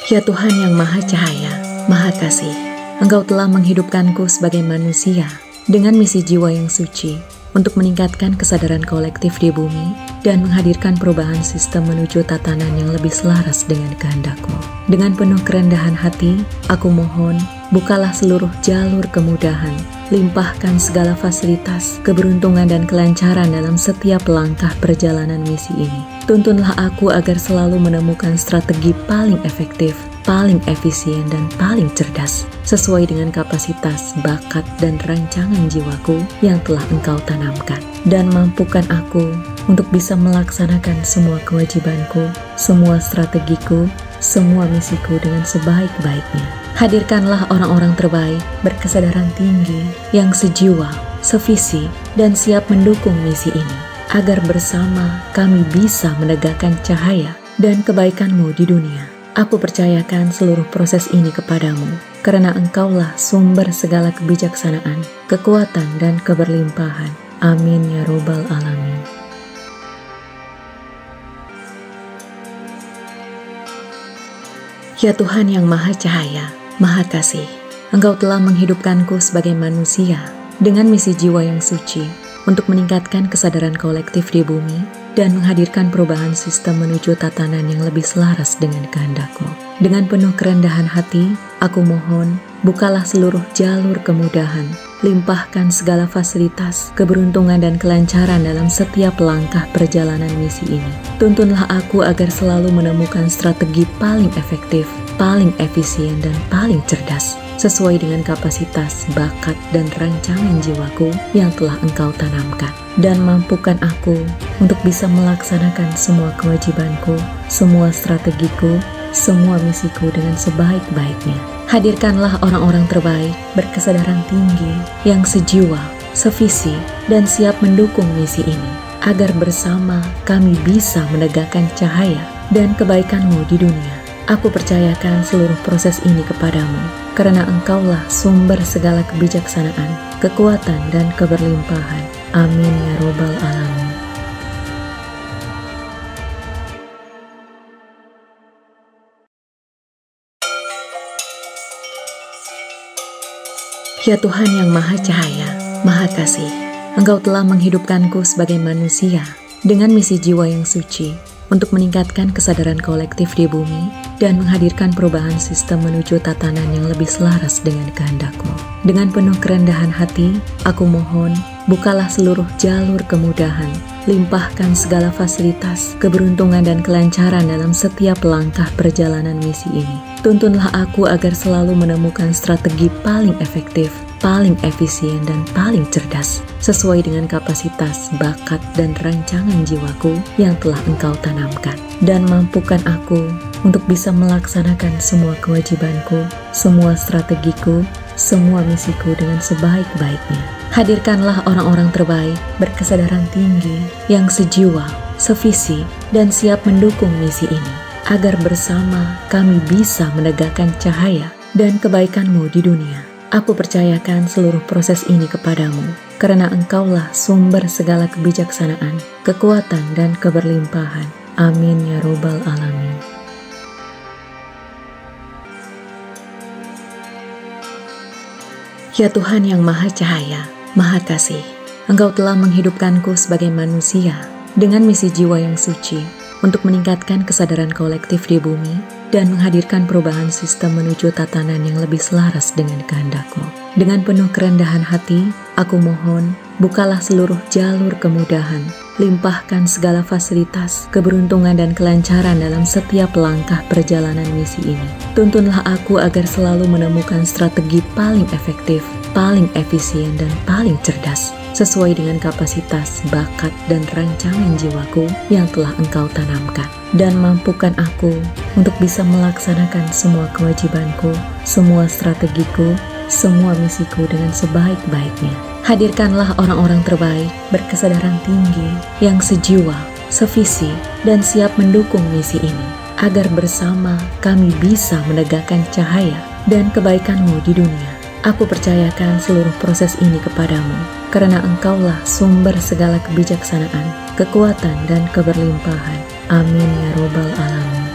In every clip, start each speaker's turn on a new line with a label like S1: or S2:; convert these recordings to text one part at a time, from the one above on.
S1: Ya Tuhan yang Maha Cahaya, Maha Kasih, Engkau telah menghidupkanku sebagai manusia dengan misi jiwa yang suci untuk meningkatkan kesadaran kolektif di bumi dan menghadirkan perubahan sistem menuju tatanan yang lebih selaras dengan kehendak-Mu. Dengan penuh kerendahan hati, aku mohon, bukalah seluruh jalur kemudahan, limpahkan segala fasilitas, keberuntungan dan kelancaran dalam setiap langkah perjalanan misi ini. Tuntunlah aku agar selalu menemukan strategi paling efektif, paling efisien dan paling cerdas, sesuai dengan kapasitas, bakat, dan rancangan jiwaku yang telah Engkau tanamkan. Dan mampukan aku untuk bisa melaksanakan semua kewajibanku, semua strategiku, semua misiku dengan sebaik-baiknya. Hadirkanlah orang-orang terbaik, berkesadaran tinggi, yang sejiwa, sevisi, dan siap mendukung misi ini, agar bersama kami bisa menegakkan cahaya dan kebaikan-Mu di dunia. Aku percayakan seluruh proses ini kepadamu, karena Engkaulah sumber segala kebijaksanaan, kekuatan, dan keberlimpahan. Amin ya Robbal Alamin. Ya Tuhan yang Maha Cahaya, Maha Kasih, Engkau telah menghidupkanku sebagai manusia dengan misi jiwa yang suci untuk meningkatkan kesadaran kolektif di bumi dan menghadirkan perubahan sistem menuju tatanan yang lebih selaras dengan kehendak-Mu. Dengan penuh kerendahan hati, aku mohon, bukalah seluruh jalur kemudahan, limpahkan segala fasilitas, keberuntungan dan kelancaran dalam setiap langkah perjalanan misi ini. Tuntunlah aku agar selalu menemukan strategi paling efektif, paling efisien dan paling cerdas, sesuai dengan kapasitas, bakat, dan rancangan jiwaku yang telah Engkau tanamkan. Dan mampukan aku untuk bisa melaksanakan semua kewajibanku, semua strategiku, semua misiku dengan sebaik-baiknya. Hadirkanlah orang-orang terbaik, berkesadaran tinggi, yang sejiwa, sevisi, dan siap mendukung misi ini, agar bersama kami bisa menegakkan cahaya dan kebaikan-Mu di dunia. Aku percayakan seluruh proses ini kepadamu, karena Engkaulah sumber segala kebijaksanaan, kekuatan, dan keberlimpahan. Amin ya Robbal Alamin. Ya Tuhan yang Maha Cahaya, Maha Kasih, Engkau telah menghidupkanku sebagai manusia dengan misi jiwa yang suci untuk meningkatkan kesadaran kolektif di bumi dan menghadirkan perubahan sistem menuju tatanan yang lebih selaras dengan kehendak-Mu. Dengan penuh kerendahan hati, aku mohon, bukalah seluruh jalur kemudahan, limpahkan segala fasilitas, keberuntungan dan kelancaran dalam setiap langkah perjalanan misi ini. Tuntunlah aku agar selalu menemukan strategi paling efektif, paling efisien dan paling cerdas, sesuai dengan kapasitas, bakat, dan rancangan jiwaku yang telah Engkau tanamkan. Dan mampukan aku untuk bisa melaksanakan semua kewajibanku, semua strategiku, semua misiku dengan sebaik-baiknya. Hadirkanlah orang-orang terbaik, berkesadaran tinggi, yang sejiwa, sevisi, dan siap mendukung misi ini, agar bersama kami bisa menegakkan cahaya dan kebaikan-Mu di dunia. Aku percayakan seluruh proses ini kepadamu, karena Engkaulah sumber segala kebijaksanaan, kekuatan, dan keberlimpahan. Amin ya Robbal Alamin. Ya Tuhan yang Maha Cahaya, Maha Kasih, Engkau telah menghidupkanku sebagai manusia dengan misi jiwa yang suci untuk meningkatkan kesadaran kolektif di bumi dan menghadirkan perubahan sistem menuju tatanan yang lebih selaras dengan kehendak-Mu. Dengan penuh kerendahan hati, aku mohon, bukalah seluruh jalur kemudahan, limpahkan segala fasilitas, keberuntungan dan kelancaran dalam setiap langkah perjalanan misi ini. Tuntunlah aku agar selalu menemukan strategi paling efektif, paling efisien dan paling cerdas, sesuai dengan kapasitas, bakat, dan rancangan jiwaku yang telah Engkau tanamkan. Dan mampukan aku untuk bisa melaksanakan semua kewajibanku, semua strategiku, semua misiku dengan sebaik-baiknya. Hadirkanlah orang-orang terbaik, berkesadaran tinggi, yang sejiwa, sevisi, dan siap mendukung misi ini, agar bersama kami bisa menegakkan cahaya dan kebaikan-Mu di dunia. Aku percayakan seluruh proses ini kepadamu, karena Engkaulah sumber segala kebijaksanaan, kekuatan, dan keberlimpahan. Amin ya Robbal Alamin.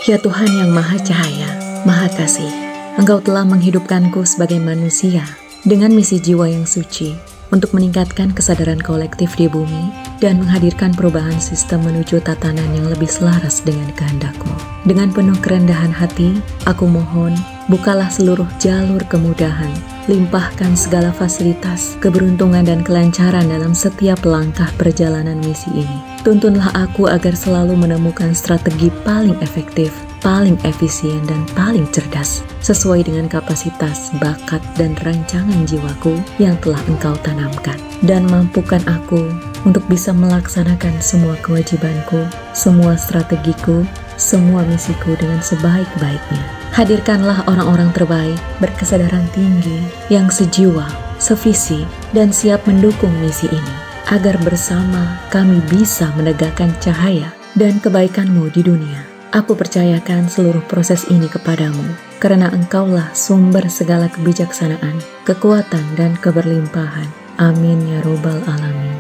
S1: Ya Tuhan yang Maha Cahaya, Maha Kasih, Engkau telah menghidupkanku sebagai manusia dengan misi jiwa yang suci untuk meningkatkan kesadaran kolektif di bumi dan menghadirkan perubahan sistem menuju tatanan yang lebih selaras dengan kehendak-Mu. Dengan penuh kerendahan hati, aku mohon, bukalah seluruh jalur kemudahan, limpahkan segala fasilitas, keberuntungan dan kelancaran dalam setiap langkah perjalanan misi ini. Tuntunlah aku agar selalu menemukan strategi paling efektif, paling efisien dan paling cerdas, sesuai dengan kapasitas, bakat, dan rancangan jiwaku yang telah Engkau tanamkan. Dan mampukan aku untuk bisa melaksanakan semua kewajibanku, semua strategiku, semua misiku dengan sebaik-baiknya. Hadirkanlah orang-orang terbaik, berkesadaran tinggi, yang sejiwa, sevisi, dan siap mendukung misi ini, agar bersama kami bisa menegakkan cahaya dan kebaikan-Mu di dunia. Aku percayakan seluruh proses ini kepadamu, karena Engkaulah sumber segala kebijaksanaan, kekuatan, dan keberlimpahan. Amin ya Robbal Alamin.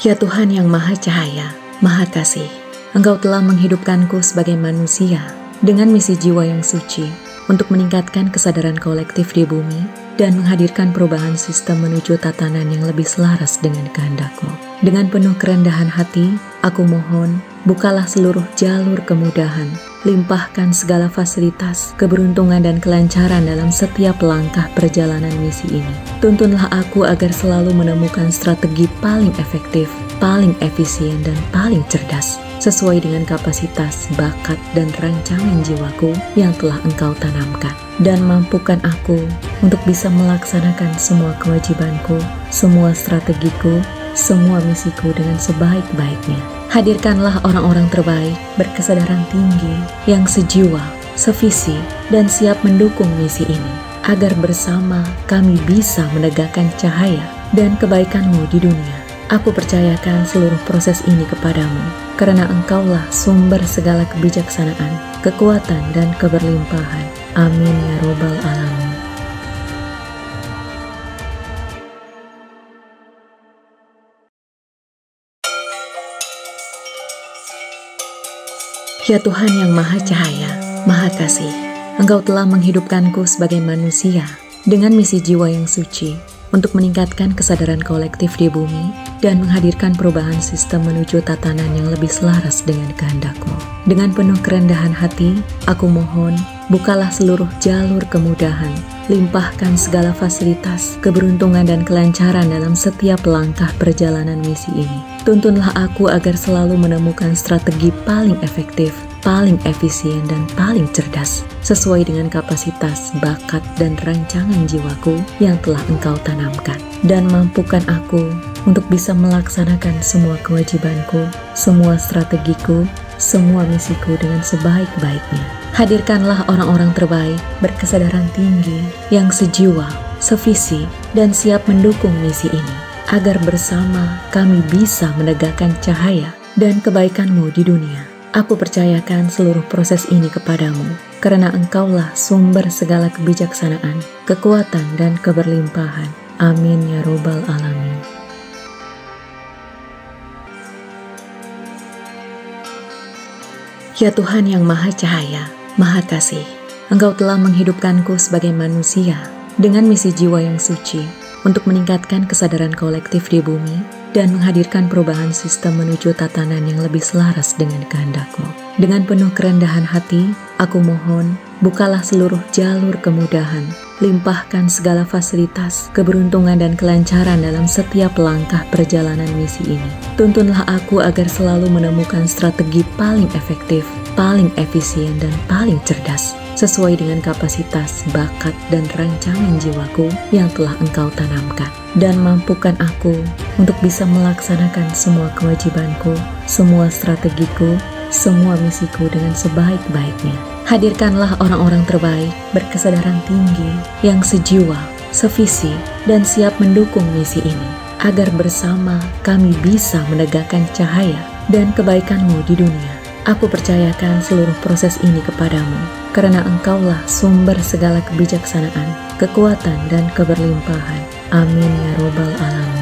S1: Ya Tuhan yang Maha Cahaya, Maha Kasih, Engkau telah menghidupkanku sebagai manusia dengan misi jiwa yang suci untuk meningkatkan kesadaran kolektif di bumi dan menghadirkan perubahan sistem menuju tatanan yang lebih selaras dengan kehendak-Mu. Dengan penuh kerendahan hati, aku mohon, bukalah seluruh jalur kemudahan, limpahkan segala fasilitas, keberuntungan dan kelancaran dalam setiap langkah perjalanan misi ini. Tuntunlah aku agar selalu menemukan strategi paling efektif, paling efisien dan paling cerdas, sesuai dengan kapasitas, bakat, dan rancangan jiwaku yang telah Engkau tanamkan. Dan mampukan aku untuk bisa melaksanakan semua kewajibanku, semua strategiku, semua misiku dengan sebaik-baiknya. Hadirkanlah orang-orang terbaik, berkesadaran tinggi, yang sejiwa, sevisi, dan siap mendukung misi ini, agar bersama kami bisa menegakkan cahaya dan kebaikan-Mu di dunia. Aku percayakan seluruh proses ini kepadamu, karena Engkaulah sumber segala kebijaksanaan, kekuatan, dan keberlimpahan. Amin ya Robbal Alamin. Ya Tuhan yang Maha Cahaya, Maha Kasih, Engkau telah menghidupkanku sebagai manusia dengan misi jiwa yang suci untuk meningkatkan kesadaran kolektif di bumi dan menghadirkan perubahan sistem menuju tatanan yang lebih selaras dengan kehendak-Mu. Dengan penuh kerendahan hati, aku mohon, bukalah seluruh jalur kemudahan, limpahkan segala fasilitas, keberuntungan dan kelancaran dalam setiap langkah perjalanan misi ini. Tuntunlah aku agar selalu menemukan strategi paling efektif, paling efisien dan paling cerdas, sesuai dengan kapasitas, bakat, dan rancangan jiwaku yang telah Engkau tanamkan. Dan mampukan aku untuk bisa melaksanakan semua kewajibanku, semua strategiku, semua misiku dengan sebaik-baiknya. Hadirkanlah orang-orang terbaik, berkesadaran tinggi, yang sejiwa, sevisi, dan siap mendukung misi ini, agar bersama kami bisa menegakkan cahaya dan kebaikan-Mu di dunia. Aku percayakan seluruh proses ini kepadamu, karena Engkaulah sumber segala kebijaksanaan, kekuatan, dan keberlimpahan. Amin ya Robbal Alamin. Ya Tuhan yang Maha Cahaya, Maha Kasih, Engkau telah menghidupkanku sebagai manusia dengan misi jiwa yang suci untuk meningkatkan kesadaran kolektif di bumi dan menghadirkan perubahan sistem menuju tatanan yang lebih selaras dengan kehendak-Mu. Dengan penuh kerendahan hati, aku mohon, bukalah seluruh jalur kemudahan, limpahkan segala fasilitas, keberuntungan dan kelancaran dalam setiap langkah perjalanan misi ini. Tuntunlah aku agar selalu menemukan strategi paling efektif, paling efisien dan paling cerdas, sesuai dengan kapasitas, bakat, dan rancangan jiwaku yang telah Engkau tanamkan. Dan mampukan aku untuk bisa melaksanakan semua kewajibanku, semua strategiku, semua misiku dengan sebaik-baiknya. Hadirkanlah orang-orang terbaik, berkesadaran tinggi, yang sejiwa, sevisi, dan siap mendukung misi ini, agar bersama kami bisa menegakkan cahaya dan kebaikan-Mu di dunia. Aku percayakan seluruh proses ini kepadamu, karena Engkaulah sumber segala kebijaksanaan, kekuatan, dan keberlimpahan. Amin ya Robbal Alamin.